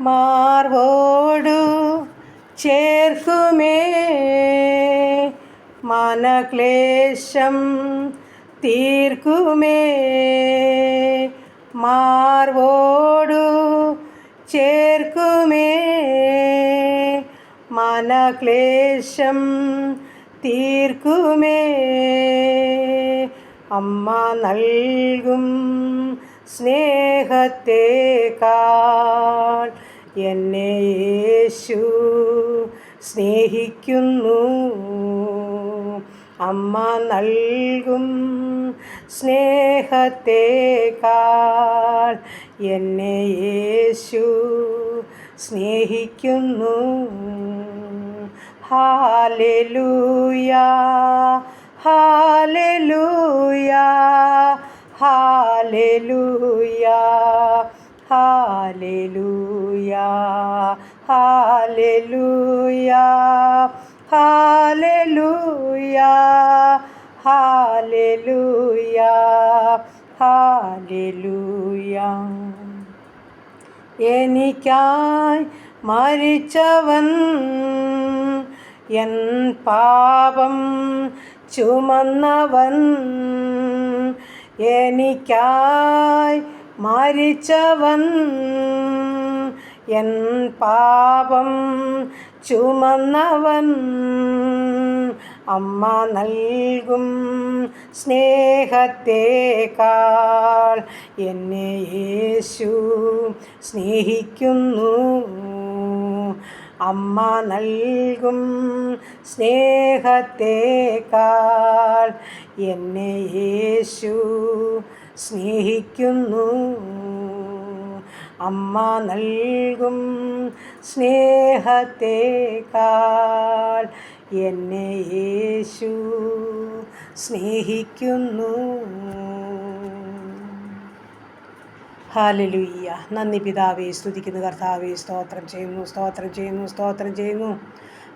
മാർവോടു ചേർക്കുമേ, മനക്ലേശം തീർക്കുമേ. മാർവോടു ചേർക്കുമേ, മനക്ലേശം തീർക്കുമേ. അമ്മ നൽകും സ്നേഹത്തേക്കാൾ എന്നെ യേശു സ്നേഹിക്കുന്നു. അമ്മ നൽകും സ്നേഹത്തേക്കാൾ എന്നെ യേശു സ്നേഹിക്കുന്നു. Hallelujah, hallelujah, hallelujah, hallelujah, hallelujah, hallelujah, hallelujah, hallelujah. എനിക്കായി മരിച്ചവൻ, എൻ പാപം ചുമന്നവൻ. എനിക്കായി മരിച്ചവൻ, എൻ പാപം ചുമന്നവൻ. അമ്മ നൽകും സ്നേഹത്തേക്കാൾ എന്നെ യേശു സ്നേഹിക്കുന്നു. അമ്മ നൽകും സ്നേഹത്തേക്കാൾ എന്നെ യേശു സ്നേഹിക്കുന്നു. അമ്മ നൽകും സ്നേഹത്തേക്കാൾ എന്നെ യേശു സ്നേഹിക്കുന്നു. ഹല്ലേലൂയ. നന്ദി പിതാവേ, സ്തുതിക്കുന്നു കർത്താവേ, സ്തോത്രം ചെയ്യുന്നു, സ്തോത്രം ചെയ്യുന്നു, സ്തോത്രം ചെയ്യുന്നു.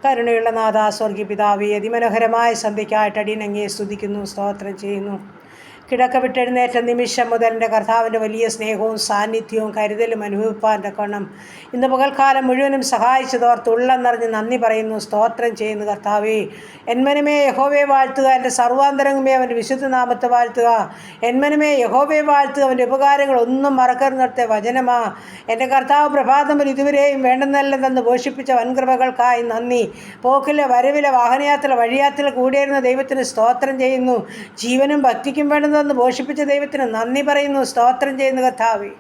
കരുണയുള്ള നാഥാ, സ്വർഗീയ പിതാവേ, അതിമനോഹരമായ സന്ധ്യയ്ക്കായിട്ട് അടിയനങ്ങയെ സ്തുതിക്കുന്നു, സ്തോത്രം ചെയ്യുന്നു. കിടക്ക വിട്ടെഴുന്നേറ്റ നിമിഷം മുതൽ എൻ്റെ കർത്താവിൻ്റെ വലിയ സ്നേഹവും സാന്നിധ്യവും കരുതലും അനുഭവിപ്പാൻ തക്കവണ്ണം ഇന്ന് പകൽക്കാലം മുഴുവനും സഹായിച്ചതോർത്ത് ഉള്ളം നിറഞ്ഞ് നന്ദി പറയുന്നു, സ്തോത്രം ചെയ്യുന്നു കർത്താവേ. എന്മനമേ യഹോവയെ വാഴ്ത്തുക, എൻ്റെ സർവാന്തരംഗമേ അവൻ്റെ വിശുദ്ധ നാമത്തെ വാഴ്ത്തുക. എന്മനമേ യഹോവയെ വാഴ്ത്തുക, അവൻ്റെ ഉപകാരങ്ങൾ ഒന്നും മറക്കരുന്നിടത്തെ വചനമാ. എൻ്റെ കർത്താവ് പ്രഭാതം മുതൽ ഇതുവരെയും വേണ്ടുന്നെല്ലാം തന്ന് പോഷിപ്പിച്ച വൻകൃപകൾക്കായി നന്ദി. പോക്കിലെ വരവിലെ വാഹനയാത്ര വഴിയാത്ര കൂടിയിരുന്ന ദൈവത്തിന് സ്തോത്രം ചെയ്യുന്നു. ജീവനും ഭക്തിക്കും വേണ്ടുന്ന പോഷിപ്പിച്ച ദൈവത്തിന് നന്ദി പറയുന്നു, സ്തോത്രം ചെയ്യുന്നു കർത്താവേ.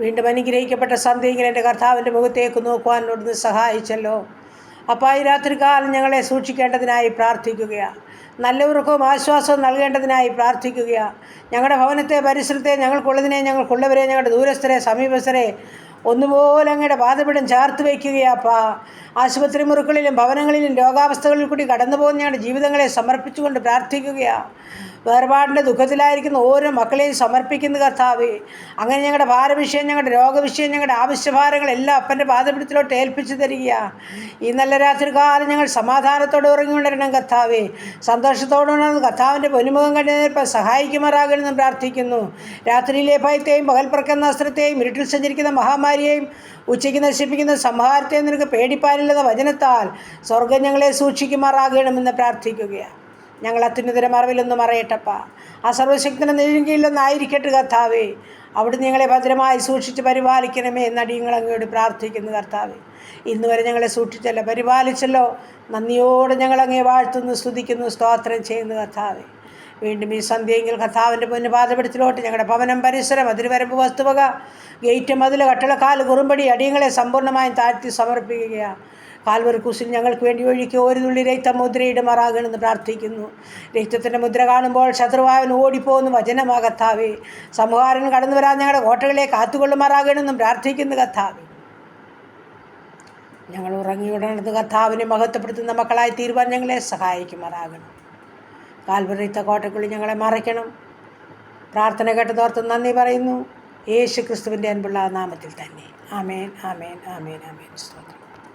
വീണ്ടും അനുഗ്രഹിക്കപ്പെട്ട സന്ധ്യയിൽ എൻ്റെ കർത്താവിൻ്റെ മുഖത്തേക്ക് നോക്കുവാൻ അവിടുന്ന് സഹായിച്ചല്ലോ. അപ്പോൾ ഈ രാത്രികാലം ഞങ്ങളെ സൂക്ഷിക്കേണ്ടതിനായി പ്രാർത്ഥിക്കുകയാണ്. നല്ല ഉറക്കവും ആശ്വാസവും നൽകേണ്ടതിനായി പ്രാർത്ഥിക്കുകയാണ്. ഞങ്ങളുടെ ഭവനത്തെ, പരിസരത്തെ, ഞങ്ങൾക്കുള്ളതിനെ, ഞങ്ങൾക്കുള്ളവരെ, ഞങ്ങളുടെ ദൂരസ്ഥരെ, സമീപസ്ഥരെ ഒന്നുപോലെ അങ്ങയുടെ പാദപീഠം ചേർത്ത് വയ്ക്കുകയാപ്പാ. ആശുപത്രി മുറികളിലും ഭവനങ്ങളിലും രോഗാവസ്ഥകളിൽ കൂടി കടന്നു പോകുന്ന ഞങ്ങളുടെ ജീവിതങ്ങളെ സമർപ്പിച്ചുകൊണ്ട് പ്രാർത്ഥിക്കുകയാണ്. വേർപാടിൻ്റെ ദുഃഖത്തിലായിരിക്കുന്ന ഓരോ മക്കളെയും സമർപ്പിക്കുന്ന കർത്താവേ, അങ്ങനെ ഞങ്ങളുടെ ഭാരവിഷയം, ഞങ്ങളുടെ രോഗവിഷയം, ഞങ്ങളുടെ ആവശ്യഭാരങ്ങളെല്ലാം അപ്പൻ്റെ പാദപീഠത്തിലോട്ട് ഏൽപ്പിച്ചു തരികയാണ്. ഈ നല്ല രാത്രികാലം ഞങ്ങൾ സമാധാനത്തോടെ ഉറങ്ങിക്കൊണ്ടിരണം കർത്താവേ. സന്തോഷത്തോടുണർന്ന് കർത്താവിൻ്റെ പൊന്നുമുഖം കണ്ടുനിൽപ്പാൻ സഹായിക്കുമാറാകണമെന്ന് പ്രാർത്ഥിക്കുന്നു. രാത്രിയിലെ ഭയത്തെയും പകൽ പറക്കുന്ന അസ്ത്രത്തെയും ഇരുട്ടിൽ സഞ്ചരിക്കുന്ന മഹാമാരിയെയും ഉച്ചയ്ക്ക് നശിപ്പിക്കുന്ന സംഹാരത്തെയും നിനക്ക് പേടിപ്പാനില്ലെന്ന വചനത്താൽ സ്വർഗം ഞങ്ങളെ സൂക്ഷിക്കുമാറാകണമെന്ന് പ്രാർത്ഥിക്കുകയാണ്. ഞങ്ങൾ അത്യുന്നതര മറവിലൊന്നും അറിയട്ടപ്പ. ആ സർവശക്തനെ നെഴുകിയില്ലെന്നായിരിക്കട്ടെ കർത്താവേ. അവിടുന്ന് ഞങ്ങളെ ഭദ്രമായി സൂക്ഷിച്ച് പരിപാലിക്കണമേ എന്നടിയങ്ങൾ അങ്ങയോട് പ്രാർത്ഥിക്കുന്നു കർത്താവേ. ഇന്ന് വരെ ഞങ്ങളെ സൂക്ഷിച്ചല്ലോ, പരിപാലിച്ചല്ലോ. നന്ദിയോടെ ഞങ്ങൾ അങ്ങയെ വാഴ്ത്തുന്നു, സ്തുതിക്കുന്നു, സ്തോത്രം ചെയ്യുന്നു കർത്താവേ. വീണ്ടും ഈ സന്ധ്യയെങ്കിൽ കർത്താവിൻ്റെ പൊന്നു പാദപീഠത്തിലോട്ട് ഞങ്ങളുടെ ഭവനം, പരിസരം, അതിരുവരമ്പ്, വസ്തുവക, ഗേറ്റ്, മതിൽ, കട്ടളക്കാൽ, കുറുമ്പടി അടിയങ്ങളെ സമ്പൂർണ്ണമായും താഴ്ത്തി സമർപ്പിക്കുകയാണ്. കാൽവറി കുരിശിൽ ഞങ്ങൾക്ക് വേണ്ടി ഒഴുക്കി ഒരു തുള്ളി രക്തം മുദ്രയിടുമാറാകണമെന്ന് പ്രാർത്ഥിക്കുന്നു. രക്തത്തിൻ്റെ മുദ്ര കാണുമ്പോൾ ശത്രുവായവൻ ഓടിപ്പോകുന്ന വചനമാ കർത്താവേ. സംഹാരൻ കടന്നു വരാൻ ഞങ്ങളുടെ കോട്ടകളെ കാത്തുകൊള്ളുമാറാകണമെന്നും പ്രാർത്ഥിക്കുന്നു കർത്താവേ. ഞങ്ങൾ ഉറങ്ങിയുടർന്ന് കർത്താവിനെ മഹത്വപ്പെടുത്തുന്ന മക്കളായി തീരുവാൻ ഞങ്ങളെ സഹായിക്കുമാറാകണം. കാൽവറി കോട്ടക്കുള്ളിൽ ഞങ്ങളെ മറയ്ക്കണം. പ്രാർത്ഥന കേട്ടതോർത്ത് നന്ദി പറയുന്നു, യേശു ക്രിസ്തുവിൻ്റെ അൻപുള്ള നാമത്തിൽ തന്നെ. ആമേൻ, ആമേൻ, ആമേൻ, ആമേൻ. സ്തോത്രം.